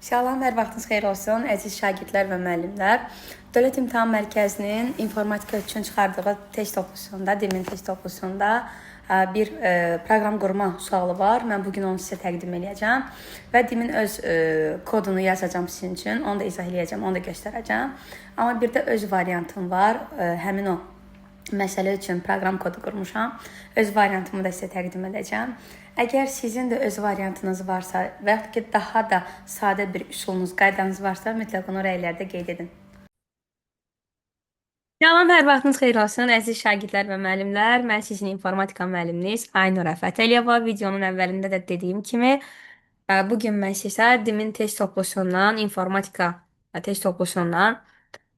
Salam, hər vaxtınız xeyir olsun, əziz şagirdlər və müəllimlər. Dövlət İmtahan Mərkəzinin informatika üçün çıxardığı test toplusunda, DİMİN test toplusunda bir proqram qurma sualı var. Mən bugün onu sizə təqdim edəcəm və DİMİN öz kodunu yazacağam sizin üçün. Onu da izah edəcəm, onu da göstərəcəm. Amma bir də öz variantım var. Həmin o məsələ üçün proqram kodu qurmuşam. Öz variantımı da sizə təqdim edəcəm. Əgər sizin də öz variantınız varsa və yaxud ki daha da sadə bir üsulunuz, qaydanız varsa, mütləq onu rəylərdə qeyd edin. Salam, hər vaxtınız xeyir olsun, əziz şagirdlər və müəllimlər. Mən sizin informatika müəlliminiz Aynur Rəfət. Videonun əvvəlində də dediyim kimi, bugün mən sizə DİMİN test toplusundan, informatika test toplusundan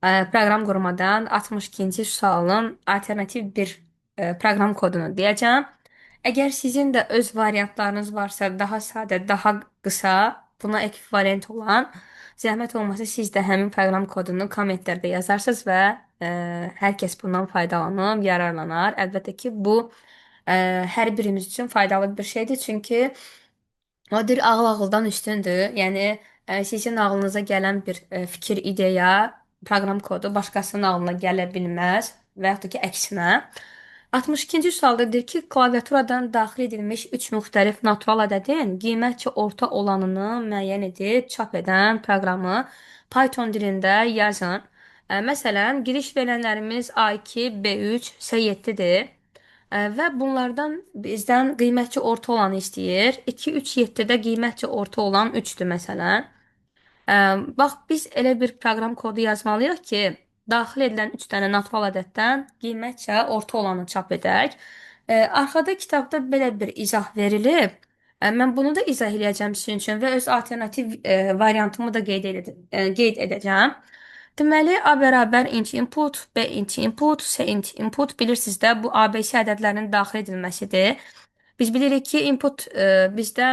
proqram qurmadan 62-ci sualın alternativ bir proqram kodunu deyəcəm. Əgər sizin də öz variantlarınız varsa, daha sadə, daha qısa, buna ekvivalent olan, zəhmət olmasa siz də həmin proqram kodunu kommentlərdə yazarsınız və hər kəs bundan faydalanıb, yararlanar. Əlbəttə ki, bu hər birimiz üçün faydalı bir şeydir, çünki o dil ağıl-ağıldan üstündür. Yəni sizin ağlınıza gələn bir fikir, ideya, proqram kodu başqasının ağlına gələ bilməz və yaxud da ki, əksinə. 62-ci sualda deyir ki, klaviaturadan daxil edilmiş 3 müxtəlif natural ədədin qiymətcə orta olanını müəyyən edib çap edən proqramı Python dilində yazın. Məsələn, giriş verənlərimiz A2, B3, S7-dir. Və bunlardan bizdən qiymətcə orta olanı istəyir. 2, 3, 7-də qiymətcə orta olan 3-dür məsələn. Bax, biz elə bir proqram kodu yazmalıyıq ki, daxil edilən 3 dənə natural ədəddən qiymətcə orta olanı çap edək. Arxada kitabda belə bir izah verilib. Mən bunu da izah edəcəm sizin üçün və öz alternativ variantımı da qeyd edəcəm. Deməli, A bərabər int input, B int input, C int input. Bilirsiniz də, bu ABC ədədlərinin daxil edilməsidir. Biz bilirik ki, input bizdə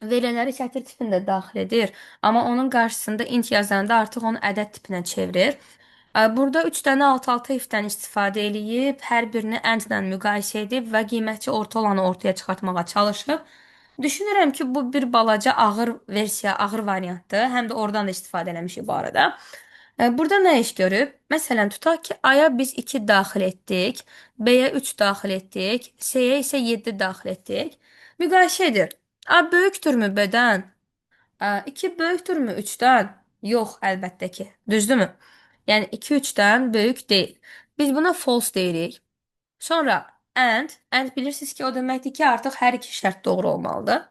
verilənləri sətir tipində daxil edir. Amma onun qarşısında int yazanda artıq onu ədəd tipinə çevirir. Burada 3 dənə alt-alta if-dən istifadə edib, hər birini and-lə müqayisə edib və qiymətçi orta olanı ortaya çıxartmağa çalışıb. Düşünürəm ki, bu bir balaca ağır versiya, ağır variantdır. Həm də oradan da istifadə eləmişik bu arada. Burada nə iş görüb? Məsələn, tutaq ki, A-ya biz 2 daxil etdik, B-yə 3 daxil etdik, C-yə isə 7 daxil etdik. Müqayisə edir. A böyükdürmü B-dən? 2 böyükdürmü 3-dən? Yox, əlbəttə ki. Düzdürmü? Yəni 2 3-dən böyük deyil. Biz buna false deyirik. Sonra and bilirsiniz ki, o deməkdir ki, artıq hər iki şərt doğru olmalıdır.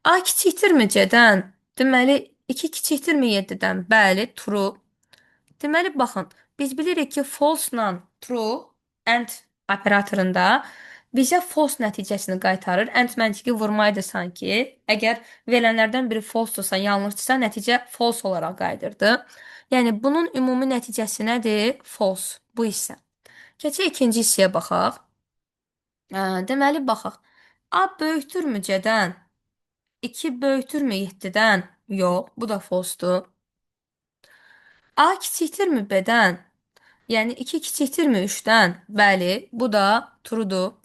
A kiçikdirmi C-dən? Deməli, 2 kiçikdirmi 7-dən? Bəli, true. Deməli, baxın, biz bilirik ki, false-la true and operatorunda bizə false nəticəsini qaytarır. And məntiqi vurmaydı sanki. Əgər verilənlərdən biri false-dursa, yanlışdırsa, nəticə false olaraq qayıdırdı. Yəni, bunun ümumi nəticəsi nədir? False. Bu hissə. Keçək ikinci hissəyə baxaq. Deməli, baxaq. A böyükdürmü C-dən? 2 böyükdürmü 7-dən? Yox, bu da false-dur. A kiçikdirmi B-dən? Yəni 2 kiçikdirmi 3-dən? Bəli, bu da true-dur.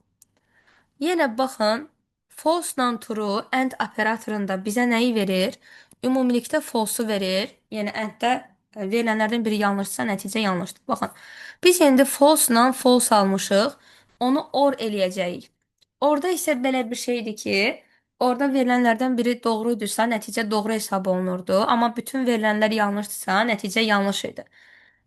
Yenə baxın, false-la true and operatorunda bizə nəyi verir? Ümumilikdə false-u verir. Yəni and-də verilənlərdən biri yanlışsa, nəticə yanlışdır. Baxın, biz indi false-la false almışıq. Onu or eləyəcəyik. Orada isə belə bir şeydir ki, orada verilənlərdən biri doğruydursa, nəticə doğru hesab olunurdu. Amma bütün verilənlər yanlışdırsa, nəticə yanlış idi.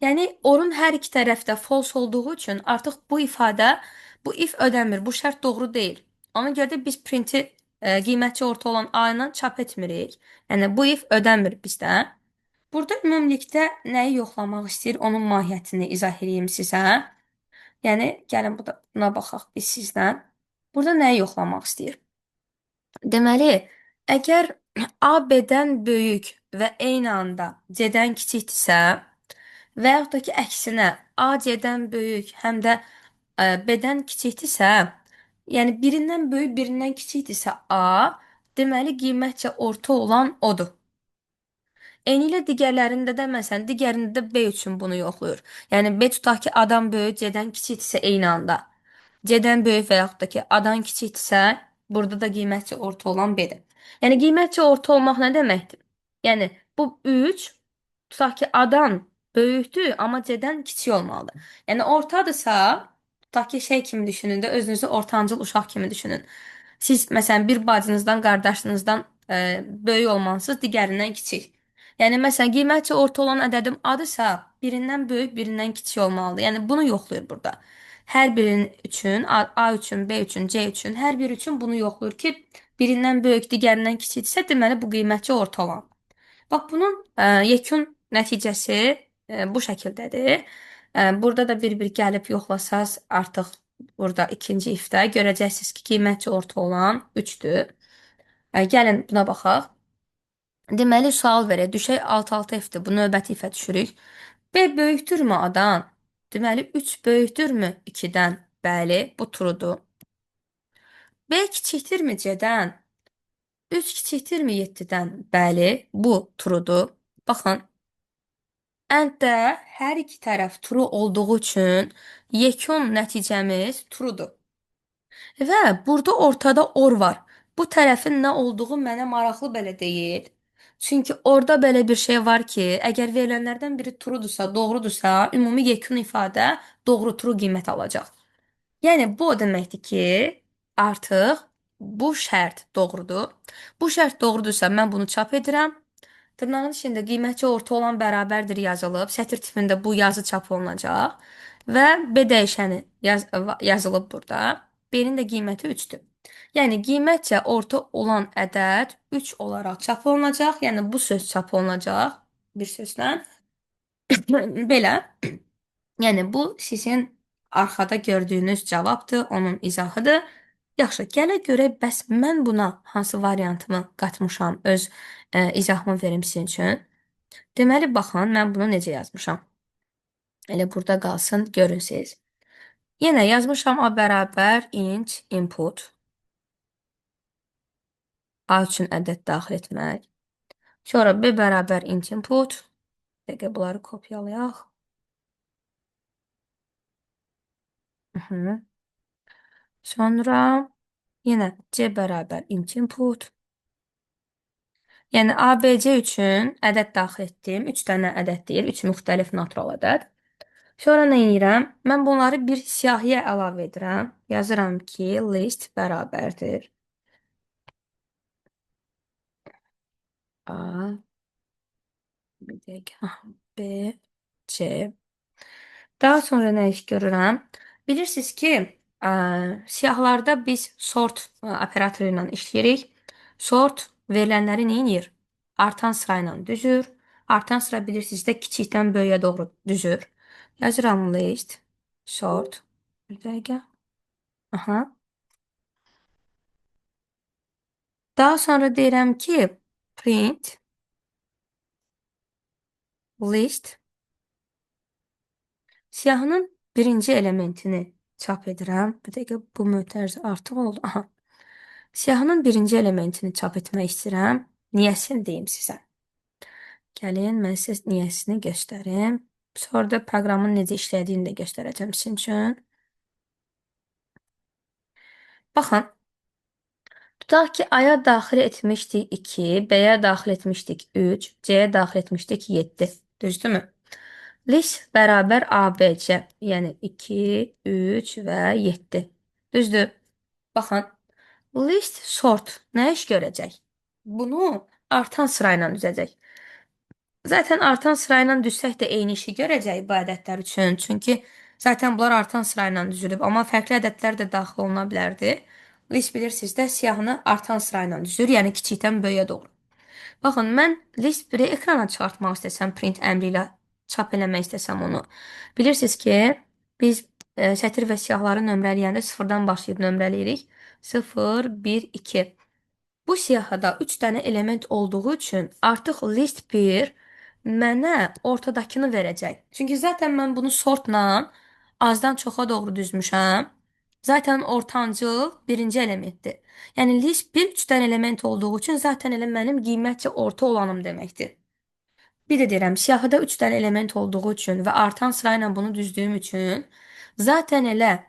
Yəni, orun hər iki tərəfdə false olduğu üçün artıq bu ifadə, bu if ödəmir, bu şərt doğru deyil. Ona görə də biz printi qiymətçi orta olan A ilə çap etmirik. Yəni, bu if ödəmir bizdə. Burada ümumilikdə nəyi yoxlamaq istəyir, onun mahiyyətini izah edeyim sizə. Yəni, gəlin buna baxaq biz sizlə. Burada nəyi yoxlamaq istəyir? Deməli, əgər A B-dən böyük və eyni anda C-dən kiçikdirsə, və yaxud da ki, əksinə, A C-dən böyük, həm də B-dən kiçikdirsə, yəni birindən böyük, birindən kiçikdirsə A, deməli qiymətcə orta olan odur. Eyni ilə digərlərində də, məsələn, digərində də B üçün bunu yoxlayır. Yəni, B tutaq ki, A-dan böyük, C-dən kiçikdirsə eyni anda. C-dən böyük və yaxud da ki, A-dan kiçikdirsə, burada da qiymətcə orta olan B-dir. Yəni, qiymətcə orta olmaq nə deməkdir? Yəni bu 3 tutaq ki, A-dan böyükdür, amma C-dən kiçik olmalıdır. Yəni ortadırsa, tutaq ki, şey kimi düşünün də, özünüzü ortancıl uşaq kimi düşünün. Siz məsələn bir bacınızdan, qardaşınızdan böyük olmalısınız, digərindən kiçik. Yəni məsələn qiymətcə orta olan ədədim adısa, birindən böyük, birindən kiçik olmalıdır. Yəni bunu yoxlayır burada. Hər birinin üçün, A üçün, B üçün, C üçün, hər biri üçün bunu yoxlayır ki, birindən böyük, digərindən kiçikdirsə, deməli bu qiymətcə orta olan. Bax bunun yekun nəticəsi bu şəkildədir. Burada da bir-bir gəlib yoxlasaz artıq burada ikinci ifdə görəcəksiniz ki, qiymətcə orta olan 3-dür. Gəlin buna baxaq. Deməli sual verir. Düşək 6-6 F-dir. Bu növbəti ifə düşürük. B böyükdürmü A-dan? Deməli 3 böyükdürmü 2-dən? Bəli, bu truedur. B kiçikdirmi C-dən? 3 kiçikdirmi 7-dən? Bəli, bu truedur. Baxın, AND-də hər iki tərəf true olduğu üçün yekun nəticəmiz truedur. Və burada ortada or var. Bu tərəfin nə olduğu mənə maraqlı belə deyil. Çünki orada belə bir şey var ki, əgər verilənlərdən biri true'dursa, doğrudursa, ümumi yekun ifadə doğru true qiymət alacaq. Yəni bu o deməkdir ki, artıq bu şərt doğrudur. Bu şərt doğrudursa mən bunu çap edirəm. Dırnağın içində qiymətçi orta olan bərabərdir yazılıb. Sətr tipində bu yazı çap olunacaq. Və B dəyişəni yazılıb burada. B-nin də qiyməti 3-dür. Yəni qiymətcə orta olan ədəd 3 olaraq çap olunacaq. Yəni bu söz çap olunacaq bir sözlə. Belə. Yəni bu sizin arxada gördüyünüz cavabdır, onun izahıdır. Yaxşı, gələ görək bəs mən buna hansı variantımı qatmışam, öz izahımı verim sizin üçün. Deməli, baxın, mən bunu necə yazmışam. Elə burada qalsın, görün siz. Yenə yazmışam A bərabər int input. A üçün ədəd daxil etmək. Sonra B bərabər int input. Dəqiqə bunları kopyalayaq. Sonra yenə C bərabər int input. Yəni ABC üçün ədəd daxil etdim. 3 dənə ədəd deyil, 3 müxtəlif natural ədəd. Sonra nə edirəm? Mən bunları bir siyahıya əlavə edirəm. Yazıram ki, list bərabərdir A, bir dəqiqə, B, C. Daha sonra nə iş görürəm? Bilirsiniz ki, siyahılarda biz sort operatoru ilə işləyirik. Sort verilənləri nə edir? Artan sırayla düzür. Artan sıra bilirsiniz də kiçikdən böyüyə doğru düzür. Yazıram list, sort. Bir dəqiqə. Aha. Daha sonra deyirəm ki, print list siyahının birinci elementini çap edirəm. Bir dəqiqə bu mötərizə artıq oldu. Aha. Siyahının birinci elementini çap etmək istəyirəm. Niyəsini deyim sizə. Gəlin, mən sizə niyəsini göstərim. Sonra da proqramın necə işlədiyini də göstərəcəm sizin üçün. Baxın. Tutaq ki, A-ya daxil etmişdik 2, B-yə daxil etmişdik 3, C-yə daxil etmişdik 7. Düzdürmü? List bərabər ABC, yəni 2, 3 və 7. Düzdür? Baxın. List sort nə iş görəcək? Bunu artan sırayla düzəcək. Zaten artan sırayla düzsək də eyni işi görəcək bu ədədlər üçün. Çünki zaten bunlar artan sırayla düzülüb. Amma fərqli ədədlər də daxil oluna bilərdi. List bilirsiniz də siyahını artan sırayla düzür, yəni kiçikdən böyüyə doğru. Baxın, mən list 1-i ekrana çıxartmaq istəsəm, print əmri ilə çap eləmək istəsəm onu. Bilirsiniz ki, biz sətir və siyahları nömrələyəndə sıfırdan başlayıb nömrələyirik. 0, 1, 2. Bu siyahıda 3 dənə element olduğu üçün artıq list 1 mənə ortadakını verəcək. Çünki zaten mən bunu sortla azdan çoxa doğru düzmüşəm. Zaten ortancıl birinci elementdir. Yəni list 1 3 dənə element olduğu üçün zaten elə mənim qiymətcə orta olanım deməkdir. Bir də deyirəm, siyahıda 3 dənə element olduğu üçün və artan sırayla bunu düzdüyüm üçün zaten elə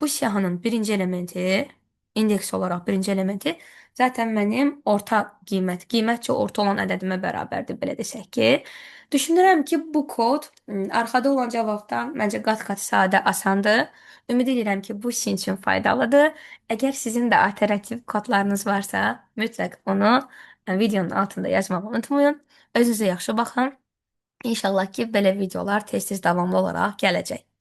bu siyahının birinci elementi, indeks olaraq birinci elementi Zaten mənim orta qiymətcə orta olan ədədimə bərabərdir, belə desək ki. Düşünürəm ki, bu kod arxada olan cavabdan məncə qat-qat sadə, asandır. Ümid edirəm ki, bu sizin üçün faydalıdır. Əgər sizin də alternativ kodlarınız varsa, mütləq onu videonun altında yazmağı unutmayın. Özünüzə yaxşı baxın. İnşallah ki, belə videolar tez-tez davamlı olaraq gələcək.